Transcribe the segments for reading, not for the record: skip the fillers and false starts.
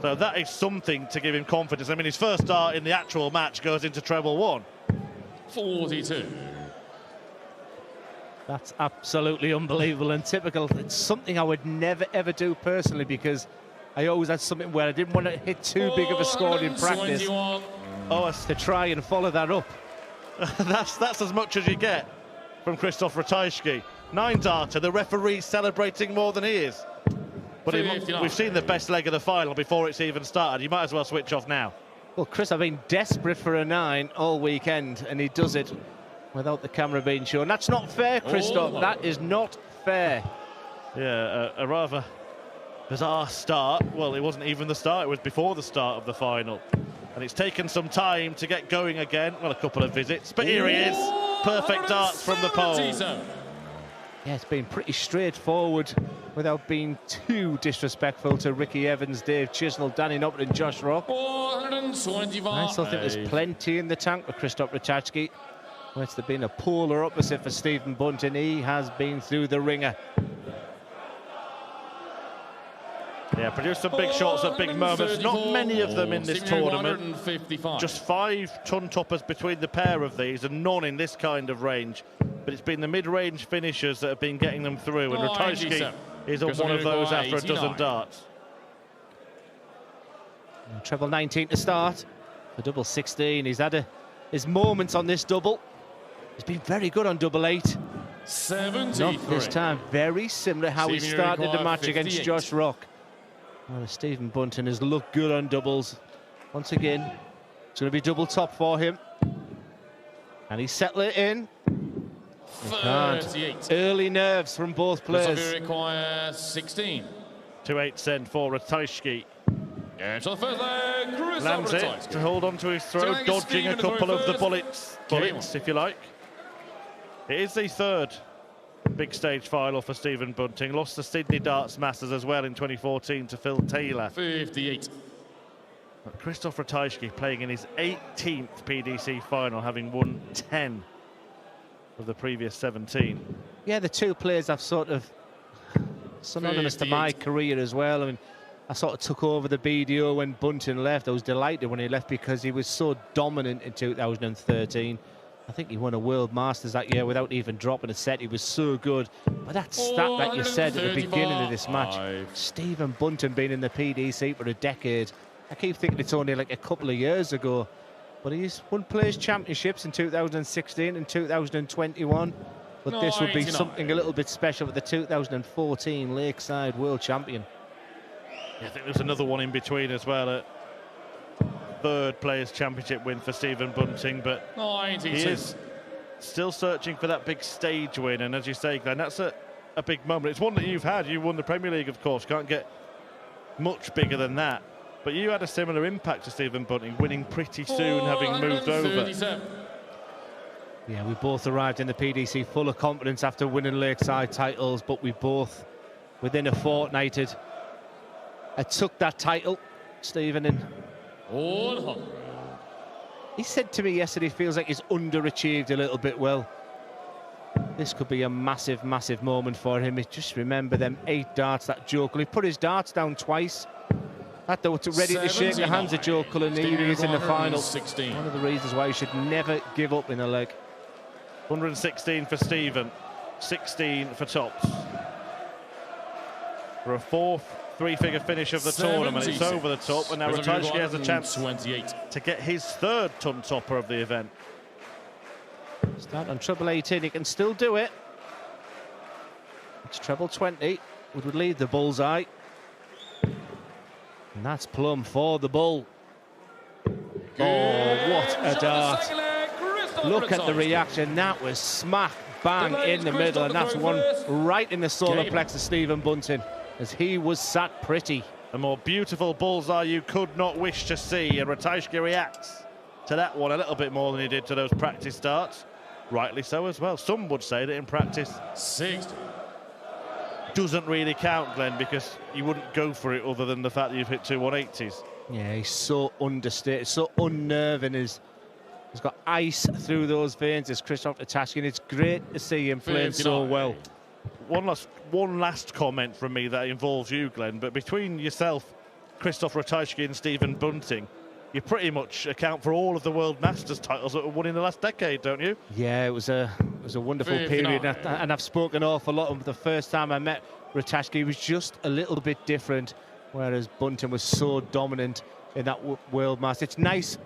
So that is something to give him confidence. I mean, his first start in the actual match goes into treble 1. 42. That's absolutely unbelievable and typical. It's something I would never, ever do personally, because I always had something where I didn't want to hit too big of a score in practice. To try and follow that up. That's as much as you get from Krzysztof Ratajski. 9-darter, the referee celebrating more than he is. But we've seen the best leg of the final before it's even started. You might as well switch off now. Well, Chris, I've been desperate for a 9 all weekend, and he does it without the camera being shown. That's not fair, Krzysztof. That is not fair. Yeah, a rather bizarre start. Well, it wasn't even the start. It was before the start of the final. And it's taken some time to get going again. Well, a couple of visits. But here he is. Perfect darts from the pole. Yeah, it's been pretty straightforward without being too disrespectful to Ricky Evans, Dave Chisnell, Danny Noppert and Josh Rock. 425. I still think there's plenty in the tank for Krzysztof Ratajski. Well, it's been a polar opposite for Stephen Bunting. He has been through the ringer. Yeah, produced some big shots at big moments. Not many of them in this tournament. Just 5 ton toppers between the pair of these, and none in this kind of range. But it's been the mid-range finishers that have been getting them through, and Ratajski is one of those after a dozen darts. Treble 19 to start. For double 16, he's had his moments on this double. He's been very good on double 8. 73. Not this time. Very similar how he started the match against Josh Rock. Well, Stephen Bunting has looked good on doubles. Once again, it's going to be double top for him. And he's settling it in. 38. Early nerves from both players. Requires 16. 2-8 send for Ratajski. Yeah, so the first leg, lands it to hold on to his throw, dodging a couple of the bullets, if you like. It is the third big stage final for Stephen Bunting. Lost the Sydney Darts Masters as well in 2014 to Phil Taylor. 58. But Krzysztof Ratajski playing in his 18th PDC final, having won 10 of the previous 17. Yeah, the two players I've sort of synonymous to my career as well. I mean, I sort of took over the BDO when Bunting left. I was delighted when he left because he was so dominant in 2013. I think he won a World Masters that year without even dropping a set. He was so good. But that stat that you said at the beginning of this match, Stephen Bunting being in the PDC for a decade. I keep thinking it's only like a couple of years ago. But he's won Players' Championships in 2016 and 2021. But this would be something a little bit special with the 2014 Lakeside World Champion. Yeah, I think there's another one in between as well. A third Players' Championship win for Stephen Bunting, but he is still searching for that big stage win. And as you say, Glenn, that's a big moment. It's one that you've had. You won the Premier League, of course. Can't get much bigger than that. But you had a similar impact to Stephen Bunting, winning pretty soon, having moved over. Yeah, we both arrived in the PDC full of confidence after winning Lakeside titles, but we both, within a fortnight, had took that title, Stephen. And he said to me yesterday, feels like he's underachieved a little bit. Well, this could be a massive, massive moment for him. Just remember them 8 darts that Joe Cullen. He put his darts down twice. That they were ready to shake the hands of Joe Cullen. He is in the final. 16. One of the reasons why you should never give up in a leg. 116 for Stephen, 16 for tops. For a fourth three-figure finish of the tournament, it's over the top, and now Ratajski has a chance to get his third ton topper of the event. Start on treble 18, he can still do it. It's treble 20, would lead the bullseye. And that's plumb for the bull. Oh, what a dart. Look at the reaction. That was smack bang in the middle, and that's one right in the solar plexus of Stephen Bunting, as he was sat pretty. A more beautiful bullseye you could not wish to see, and Ratajski reacts to that one a little bit more than he did to those practice darts. Rightly so as well. Some would say that in practice 60 doesn't really count, Glenn, because you wouldn't go for it other than the fact that you've hit 2 180s. Yeah, he's so understated, so unnerving. He's got ice through those veins, as Krzysztof Ratajski, and it's great to see him playing so well. One last comment from me that involves you, Glenn, but between yourself, Krzysztof Ratajski and Stephen Bunting, you pretty much account for all of the World Masters titles that were won in the last decade, don't you? Yeah, it was a wonderful period, and I've spoken an awful lot. The first time I met Ratajski, he was just a little bit different, whereas Bunting was so dominant in that World Masters. It's nice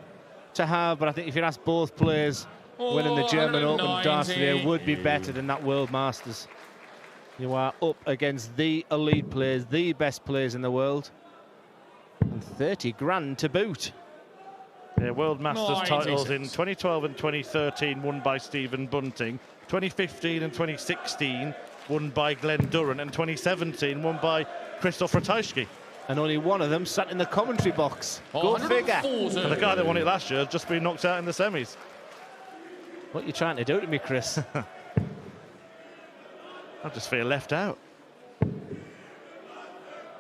to have, but I think if you ask both players, winning the German Open darts today would be better than that World Masters. You are up against the elite players, the best players in the world, and 30 grand to boot. Yeah, World Masters titles in 2012 and 2013 won by Stephen Bunting, 2015 and 2016 won by Glenn Durrant, and 2017 won by Krzysztof Ratajski. And only one of them sat in the commentary box. Go figure. And the guy that won it last year has just been knocked out in the semis. What are you trying to do to me, Chris? I just feel left out.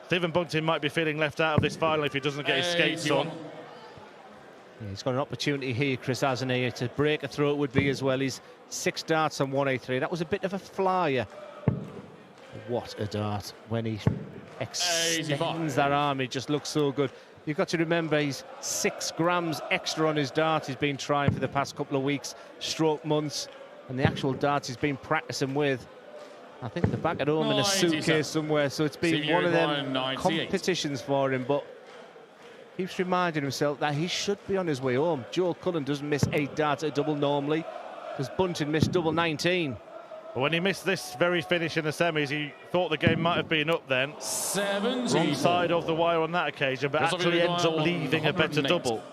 Stephen Bunting might be feeling left out of this final if he doesn't get his skates on. Yeah, he's got an opportunity here, Chris, hasn't he? To break a throw it would be as well. He's 6 darts on 183. That was a bit of a flyer. What a dart. When he extends that arm, it just looks so good. You've got to remember he's 6 grams extra on his dart. He's been trying for the past couple of weeks, stroke months, and the actual darts he's been practicing with, I think they're back at home in a suitcase somewhere. So it's been one of them competitions for him, but keeps reminding himself that he should be on his way home. Joe Cullen doesn't miss 8 darts at a double normally, because Bunting missed double 19. But when he missed this very finish in the semis, he thought the game might have been up then. 70. Wrong side of the wire on that occasion, but actually ends up leaving a better double.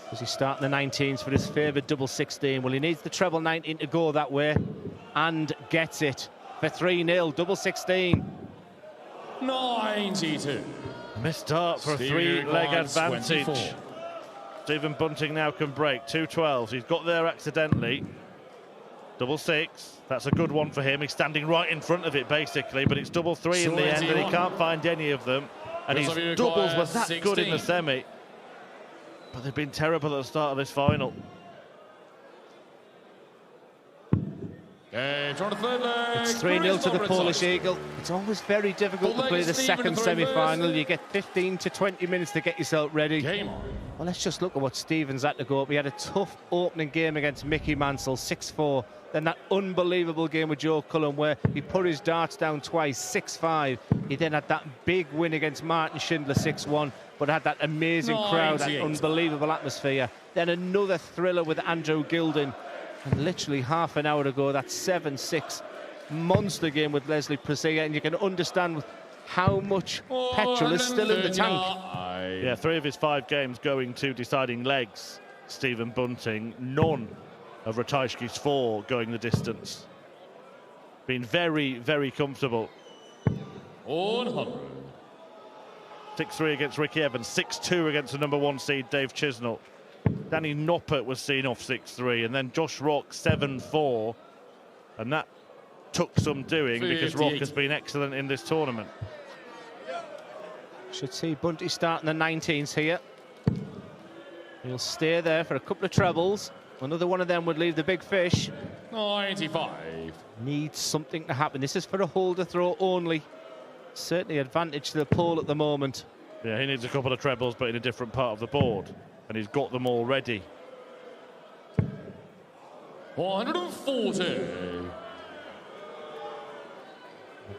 Does he start the 19s for his favoured double 16? Well, he needs the treble 19 to go that way, and gets it for 3-0, double 16. 92. Missed dart for a 3-leg advantage. 24. Stephen Bunting now can break 2-12s. He's got there accidentally. Double 6. That's a good one for him. He's standing right in front of it basically, but it's double 3 in the end, and he can't find any of them. And his doubles were that good in the semi, but they've been terrible at the start of this final. It's 3-0 to the Polish Eagle. It's always very difficult to play the second semi-final. You get 15 to 20 minutes to get yourself ready. Well, let's just look at what Stevens had to go up. He had a tough opening game against Mickey Mansell, 6-4. Then that unbelievable game with Joe Cullen where he put his darts down twice, 6-5. He then had that big win against Martin Schindler, 6-1, but had that amazing crowd, that unbelievable atmosphere. Then another thriller with Andrew Gilding. And literally half an hour ago, that 7-6 monster game with Leslie Presea, and you can understand how much petrol is still in the tank. Yeah, 3 of his 5 games going to deciding legs, Stephen Bunting. None of Ratajski's 4 going the distance. Been very, very comfortable. 100. 6-3 against Ricky Evans, 6-2 against the #1 seed Dave Chisnell. Danny Noppert was seen off 6-3, and then Josh Rock 7-4, and that took some doing because Rock has been excellent in this tournament. Should see Bunty starting the 19s here. He'll stay there for a couple of trebles. Another one of them would leave the big fish. 95. Needs something to happen. This is for a holder throw only. Certainly advantage to the pole at the moment. Yeah, he needs a couple of trebles, but in a different part of the board. And he's got them already. 140.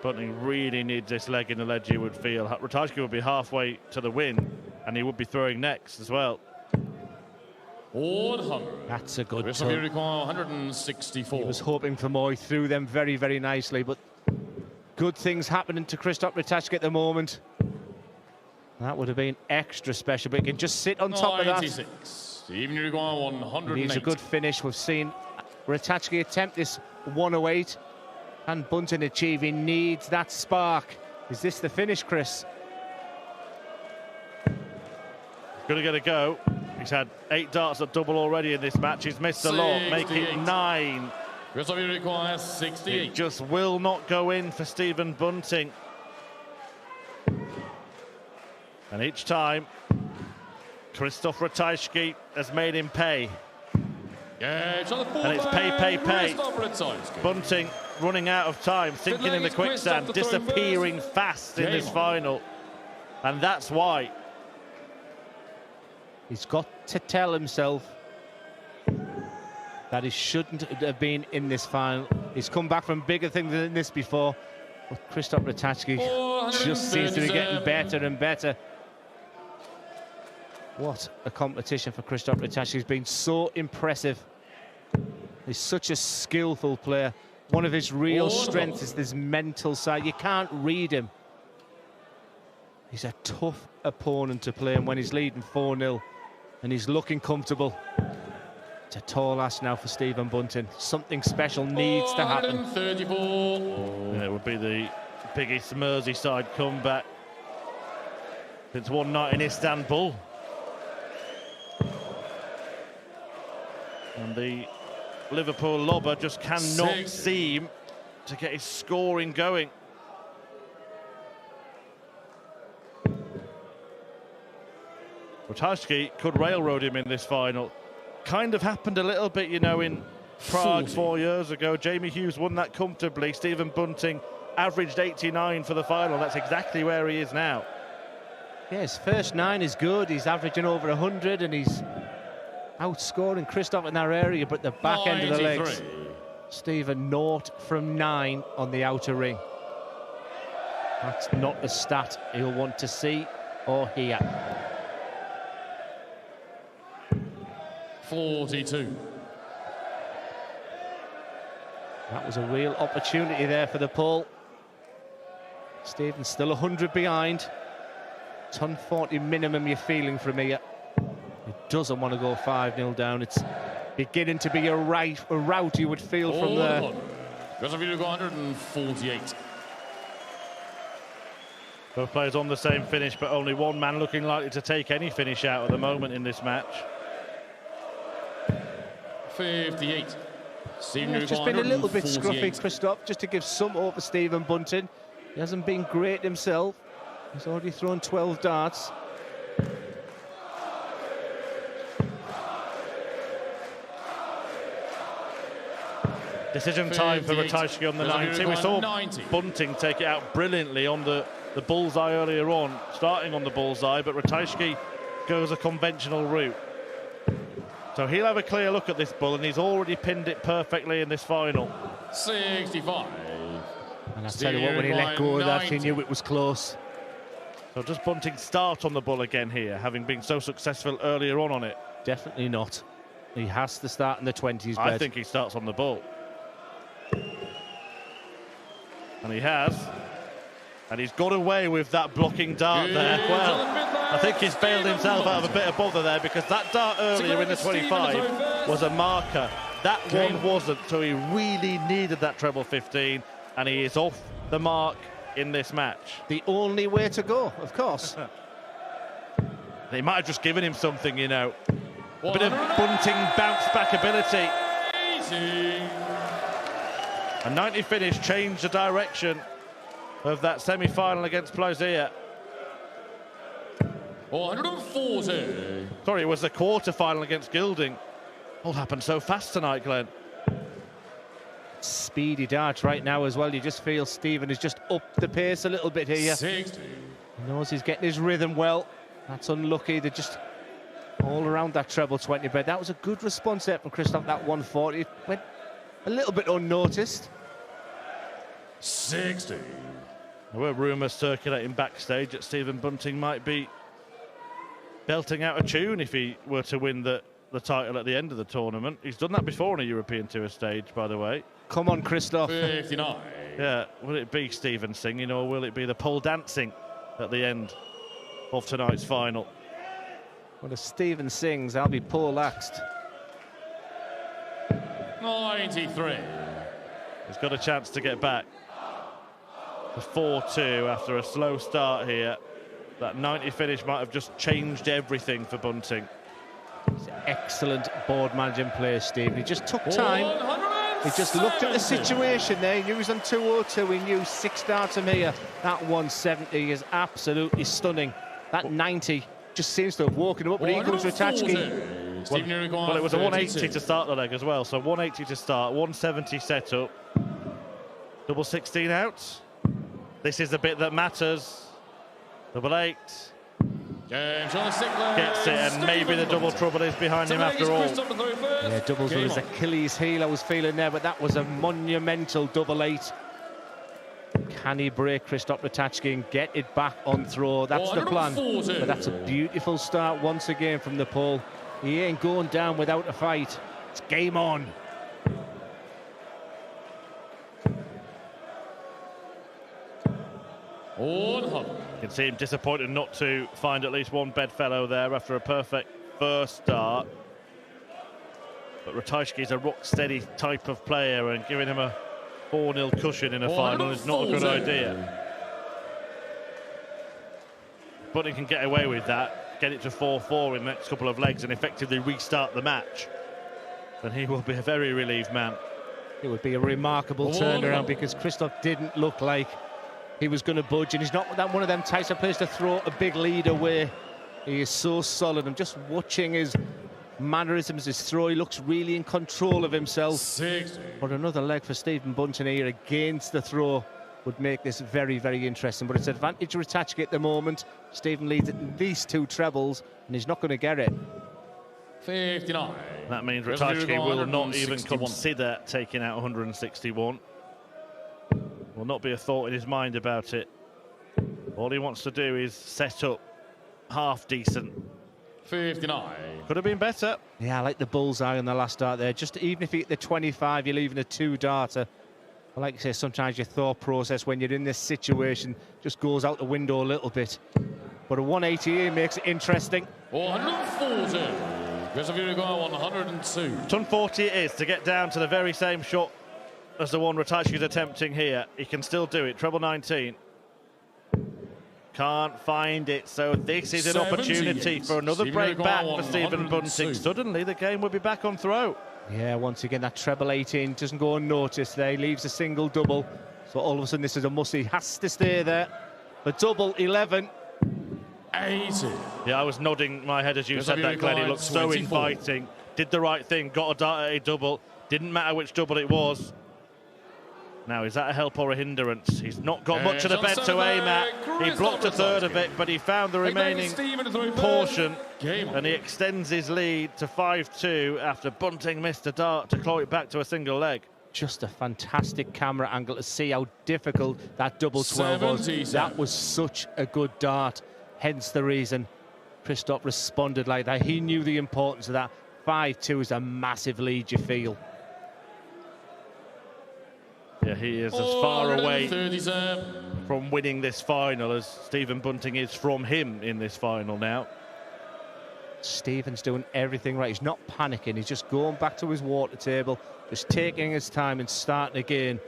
Bunting really needs this leg in the ledge, you would feel. Ratajski would be halfway to the win, and he would be throwing next as well. 100. That's a good turn. 164. He was hoping for more. He threw them very, very nicely, but good things happening to Krzysztof Ratajski at the moment. That would have been extra special, but he can just sit on top of that. 96. Even Uruguay 108. Needs a good finish. We've seen Ratajski attempt this 108, and Bunting achieve. He needs that spark. Is this the finish, Chris? Gonna get a go. He's had 8 darts at double already in this match. He's missed a lot, make it 9. Requires 68. It just will not go in for Stephen Bunting. And each time, Krzysztof Ratajski has made him pay. And it's pay. Bunting running out of time, sinking in the quicksand, disappearing fast in this final. And that's why. He's got to tell himself that he shouldn't have been in this final. He's come back from bigger things than this before. But Krzysztof Ratajski just seems to be getting better and better. What a competition for Krzysztof Ratajski. He's been so impressive. He's such a skillful player. One of his real strengths is this mental side. You can't read him. He's a tough opponent to play, and when he's leading 4-0 and he's looking comfortable, it's a tall ask now for Stephen Bunting. Something special needs to happen. 134. Yeah, it would be the biggest Merseyside comeback since one night in Istanbul. And the Liverpool lobber just cannot seem to get his scoring going. Ratajski could railroad him in this final. Kind of happened a little bit, you know, in Prague 4 years ago. Jamie Hughes won that comfortably. Stephen Bunting averaged 89 for the final. That's exactly where he is now. Yeah, his first 9 is good. He's averaging over 100 and he's outscoring Krzysztof in that area, but the back end of the legs. Stephen 0 from 9 on the outer ring. That's not a stat he'll want to see or hear. 42. That was a real opportunity there for the pull. Stephen's still 100 behind. 140 minimum you're feeling from here. He doesn't want to go 5-0 down. It's beginning to be a rout you would feel from there. Because of you to go 148. Both players on the same finish, but only one man looking likely to take any finish out at the moment in this match. 58. It's just been a little bit scruffy, Krzysztof, just to give some hope for Stephen Bunting. He hasn't been great himself. He's already thrown 12 darts. Decision time for Ratajski on the 90. We saw Bunting take it out brilliantly on the bullseye earlier on, starting on the bullseye, but Ratajski goes a conventional route. So he'll have a clear look at this bull, and he's already pinned it perfectly in this final. 65. And I tell you what, when he let go of that, he knew it was close. So does Bunting start on the bull again here, having been so successful earlier on it? Definitely not. He has to start in the 20s. I think he starts on the bull. And he has. And he's got away with that blocking dart there. Well, I think he's bailed himself out of a bit of bother there, because that dart earlier in the 25 was a marker. That one wasn't, so he really needed that treble 15, and he is off the mark in this match. The only way to go, of course. They might have just given him something, you know. A bit of Bunting bounce-back ability. A 90 finish changed the direction of that semi-final against Plaisir. 140. Sorry, it was the quarter-final against Gilding. All happened so fast tonight, Glenn. Speedy darts right now as well. You just feel Stephen has just upped the pace a little bit here. 60. He knows he's getting his rhythm well. That's unlucky. They're just all around that treble 20 bed. That was a good response there from Krzysztof, that 140. It went a little bit unnoticed. 60. There were rumours circulating backstage that Stephen Bunting might be belting out a tune if he were to win the title at the end of the tournament. He's done that before on a European Tour stage, by the way. Come on, Krzysztof. 59. Yeah, will it be Stephen singing, or will it be the pole dancing at the end of tonight's final? Well, if Stephen sings, I'll be poleaxed. 93. He's got a chance to get back. The 4-2 after a slow start here. That 90 finish might have just changed everything for Bunting. Excellent board managing play, Steve. He just took time. He just looked at the situation there. He knew he was on 202. He knew 6 darts from here. That 170 is absolutely stunning. That 90 just seems to have woken him up. But here comes Ratajski. Well, it was a 180 to start the leg as well. So 180 to start, 170 set up. Double 16 out. This is the bit that matters. Double 8. Gets Gets it, and maybe the double trouble is behind him after all. Yeah, doubles were his Achilles heel, I was feeling there, but that was a monumental double 8. Can he break Krzysztof Ratajski and get it back on throw? That's the plan. But that's a beautiful start once again from the Pole. He ain't going down without a fight. It's game on. You can see him disappointed not to find at least one bedfellow there after a perfect first start. But Ratajski is a rock-steady type of player, and giving him a 4-0 cushion in a final is not a good idea. Bunting can get away with that, get it to 4-4 in the next couple of legs and effectively restart the match. Then he will be a very relieved man. It would be a remarkable turnaround, because Krzysztof didn't look like he was going to budge, and he's not one of them types of players to throw a big lead away. He is so solid. I'm just watching his mannerisms, his throw. He looks really in control of himself. 60. But another leg for Stephen Bunting here against the throw would make this very, very interesting. But it's advantage to Ratajski at the moment. Stephen leads at least 2 trebles, and he's not going to get it. 59. That means Ratajski will not even consider taking out 161. Will not be a thought in his mind about it. All he wants to do is set up half decent. 59. Could have been better. Yeah, I like the bullseye on the last dart there. Just even if you hit the 25, you're leaving a 2-darter. I like to say, sometimes your thought process when you're in this situation just goes out the window a little bit. But a 180 makes it interesting. 140. Krzysztof Ratajski 102. Ton 40 it is to get down to the very same shot as the one Ratajski is attempting here. He can still do it. Treble 19. Can't find it, so this is an opportunity for another break back for Stephen Bunting. Suddenly the game will be back on throw. Yeah, once again that treble 18 doesn't go unnoticed there. He leaves a single double, so all of a sudden this is a must. He has to stay there. The double 11. 80. Yeah, I was nodding my head as you said that, Glenn. He looked so inviting. Did the right thing, got a dart at a double. Didn't matter which double it was. Now, is that a help or a hindrance? He's not got much of the bed to aim at. He blocked a third of it, but he found the remaining portion, and he extends his lead to 5-2 after Bunting missed a dart to claw it back to a single leg. Just a fantastic camera angle to see how difficult that double 12 was. That was such a good dart, hence the reason Krzysztof responded like that. He knew the importance of that. 5-2 is a massive lead, you feel. Yeah, he is as far away from winning this final as Stephen Bunting is from him in this final now. Stephen's doing everything right. He's not panicking. He's just going back to his water table, just taking his time and starting again.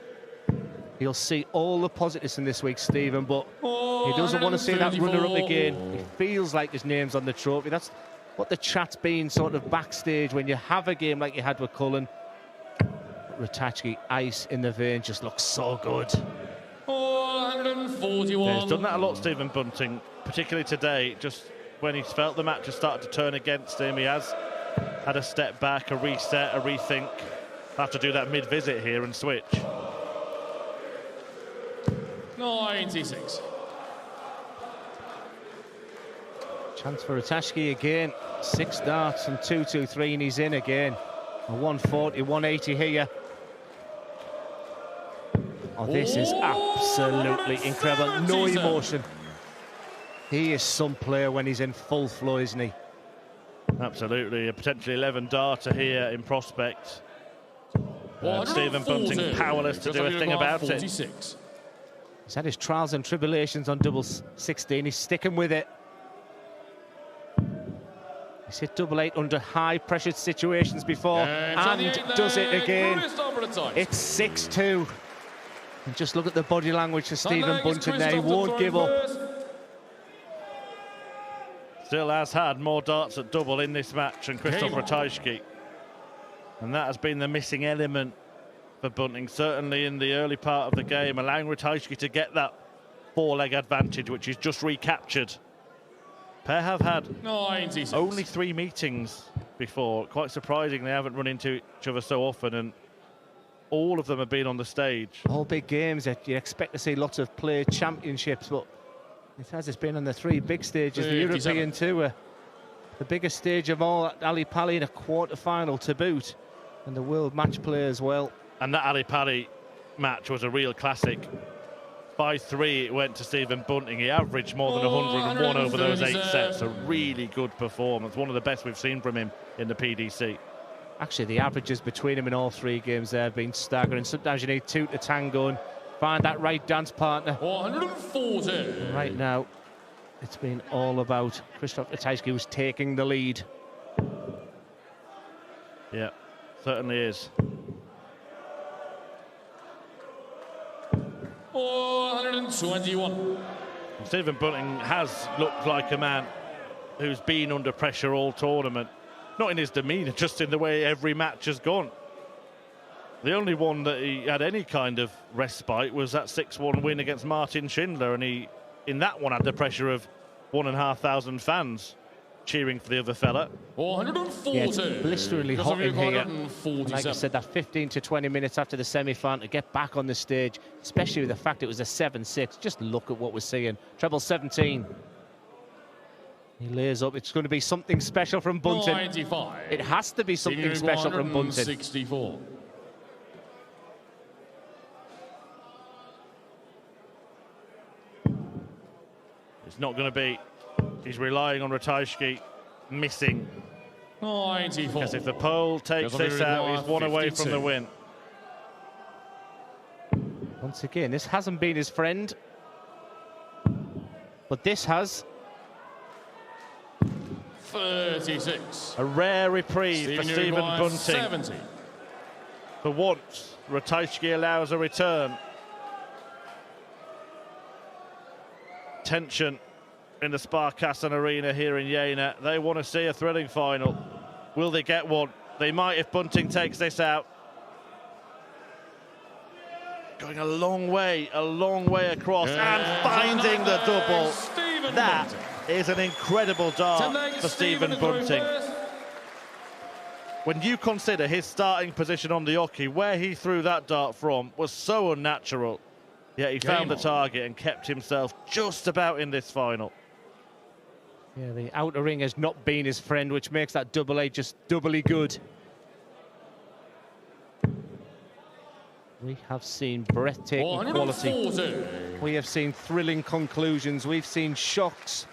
He'll see all the positives in this week, Stephen, but he doesn't want to see that runner-up again. He feels like his name's on the trophy. That's what the chat's been sort of backstage when you have a game like you had with Cullen. Ratajski, ice in the vein, just looks so good. 141. Yeah, he's done that a lot, Stephen Bunting, particularly today. Just when he's felt the match has started to turn against him, he has had a step back, a reset, a rethink. Have to do that mid-visit here and switch. 96. Chance for Ratajski again. 6 darts and 2-2-3, and he's in again. A 140, 180 here. Oh, this is absolutely incredible. No emotion. He is some player when he's in full flow, isn't he? Absolutely. A potentially 11 darter here in prospect. Stephen Bunting powerless to do a thing about it. He's had his trials and tribulations on double 16. He's sticking with it. He's hit double 8 under high-pressured situations before and does it again. It's 6-2. And just look at the body language of Stephen Bunting there. He won't give up. Still has had more darts at double in this match than Krzysztof Ratajski. And that has been the missing element for Bunting, certainly in the early part of the game, allowing Ratajski to get that 4-leg advantage, which he's just recaptured. Pair have had only 3 meetings before. Quite surprising they haven't run into each other so often, and all of them have been on the stage. All big games that you expect to see lots of play championships, but It has. It's been on the 3 big stages, the European Tour, the biggest stage of all, Ali Pali in a quarter-final to boot, and the World Match Play as well. And that Ali Pali match was a real classic. 5-3 it went to Stephen Bunting. He averaged more than 101 over those 8 sets. A really good performance. One of the best we've seen from him in the PDC. Actually, the averages between him in all 3 games there have been staggering. Sometimes you need 2 to tango and find that right dance partner. 140. Right now, it's been all about Krzysztof Ratajski, who's taking the lead. Yeah, certainly is. 421. Stephen Bunting has looked like a man who's been under pressure all tournament. Not in his demeanour, just in the way every match has gone. The only one that he had any kind of respite was that 6-1 win against Martin Schindler, and he, in that one, had the pressure of 1,500 fans cheering for the other fella. 440. Yeah, it's blisteringly hot in here. And like I said, that 15 to 20 minutes after the semi-final to get back on the stage, especially with the fact it was a 7-6. Just look at what we're seeing. Treble 17. He lays up. It's going to be something special from Bunting. 95. It has to be something special from Bunting. 64. It's not going to be. He's relying on Ratajski missing. 94. Because if the pole takes this out, he's 1 away from the win. Once again, this hasn't been his friend, but this has. 36. A rare reprieve for Stephen Bunting. 70. For once, Ratajski allows a return. Tension in the Sparkassen Arena here in Jena. They want to see a thrilling final. Will they get one? They might if Bunting takes this out. Going a long way across and finding the double. That is an incredible dart for Stephen Bunting. When you consider his starting position on the hockey, where he threw that dart from was so unnatural. Yet he found the target and kept himself just about in this final. Yeah, the outer ring has not been his friend, which makes that double A just doubly good. We have seen breathtaking quality. We have seen thrilling conclusions. We've seen shocks.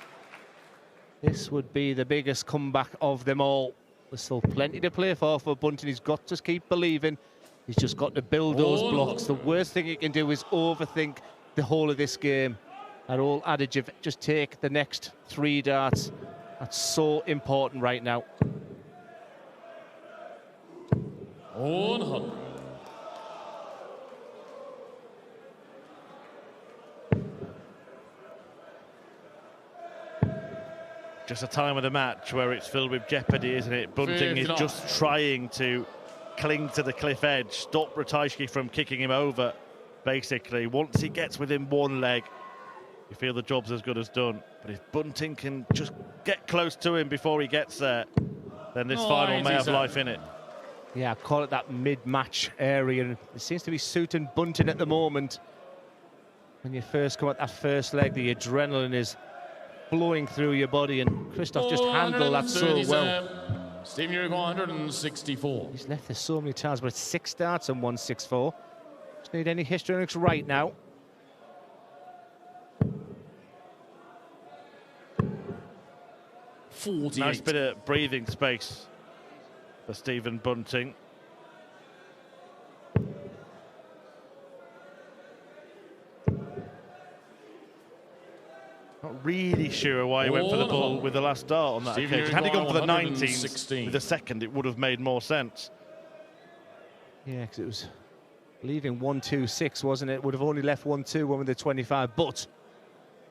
This would be the biggest comeback of them all. There's still plenty to play for Bunting. He's got to keep believing. He's just got to build those blocks. The worst thing he can do is overthink the whole of this game. That old adage of just take the next 3 darts. That's so important right now. 100. Just a time of the match where it's filled with jeopardy, isn't it? Bunting is just trying to cling to the cliff edge, stop Ratajski from kicking him over, basically. Once he gets within 1 leg, you feel the job's as good as done. But if Bunting can just get close to him before he gets there, then this final may have life in it. Yeah, I call it that mid-match area. It seems to be suiting Bunting at the moment. When you first come at that first leg, the adrenaline is flowing through your body, and Krzysztof just handled that so well. Stephen, you're 164. He's left this so many times, but it's 6 starts and 164. Just need any histrionics right now. Nice bit of breathing space for Stephen Bunting. Not really sure why he went for the ball with the last dart on that occasion. Had he gone for the 19s with the second, it would have made more sense. Yeah, because it was leaving 1-2-6, wasn't it? Would have only left 1-2 with the 25. But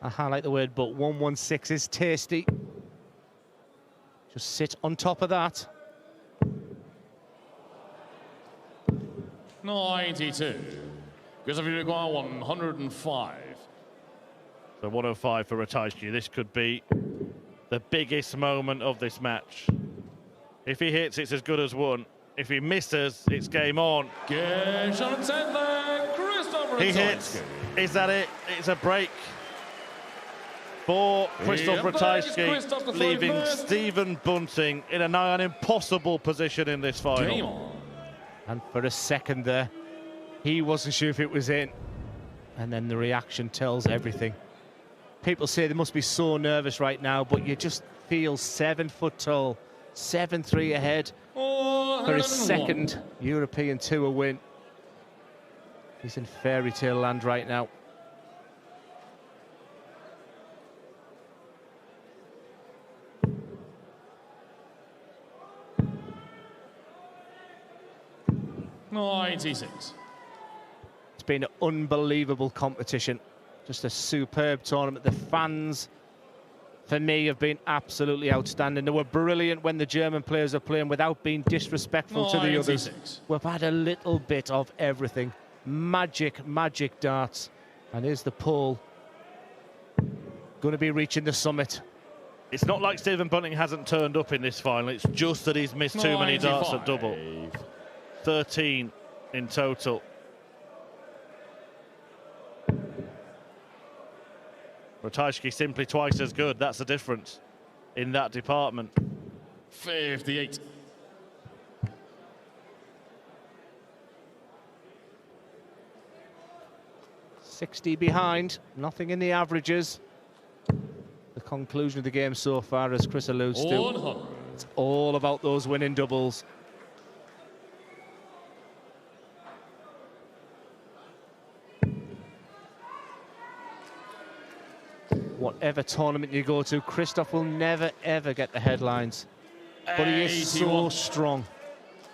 I highlight the word but. 1-1-6 is tasty. Just sit on top of that. 92. Krzysztof Ratajski 105. So 105 for Ratajski. This could be the biggest moment of this match. If he hits, it's as good as won. If he misses, it's game on. He hits. Is that it? It's a break. for Krzysztof Ratajski, leaving Stephen Bunting in a nigh on impossible position in this final. And for a second there, he wasn't sure if it was in. And then the reaction tells everything. People say they must be so nervous right now, but you just feel 7 foot tall, 7-3 ahead for his second European Tour win. He's in fairy tale land right now. '96. It's been an unbelievable competition. Just a superb tournament. The fans, for me, have been absolutely outstanding. They were brilliant when the German players are playing without being disrespectful to the others. We've had a little bit of everything. Magic, magic darts. And here's the pole. Going to be reaching the summit. It's not like Stephen Bunting hasn't turned up in this final. It's just that he's missed too many darts at double. 13 in total. Ratajski simply twice as good. That's the difference in that department. 58. .60 behind, nothing in the averages. The conclusion of the game so far, as Chris alludes to, it's all about those winning doubles. Whatever tournament you go to, Krzysztof will never, ever get the headlines. But he is so strong.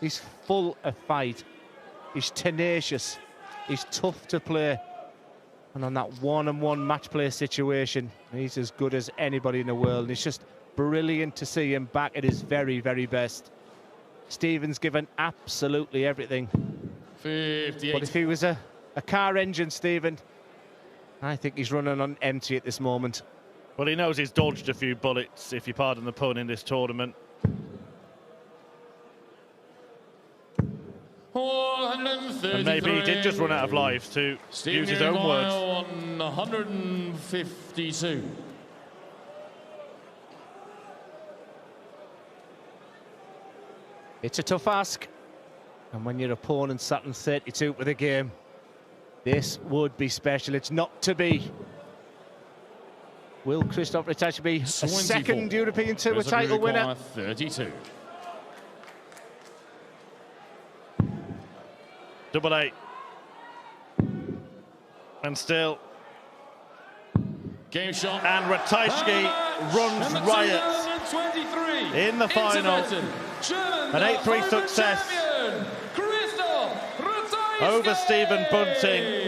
He's full of fight. He's tenacious. He's tough to play. And on that one-on-one match play situation, he's as good as anybody in the world. And it's just brilliant to see him back at his very, very best. Stephen's given absolutely everything. 58. But if he was a car engine, Stephen, I think he's running on empty at this moment. Well, he knows he's dodged a few bullets, if you pardon the pun, in this tournament. And maybe he did just run out of lives, to use his own words. 152. It's a tough ask. And when your opponent's sat in 32 with a game, this would be special. It's not to be. Will Krzysztof Ratajski be a second European Tour title winner? 32. Double eight. And still. Game shot. And Ratajski runs riot in the final. An 8-3 success over Stephen Bunting.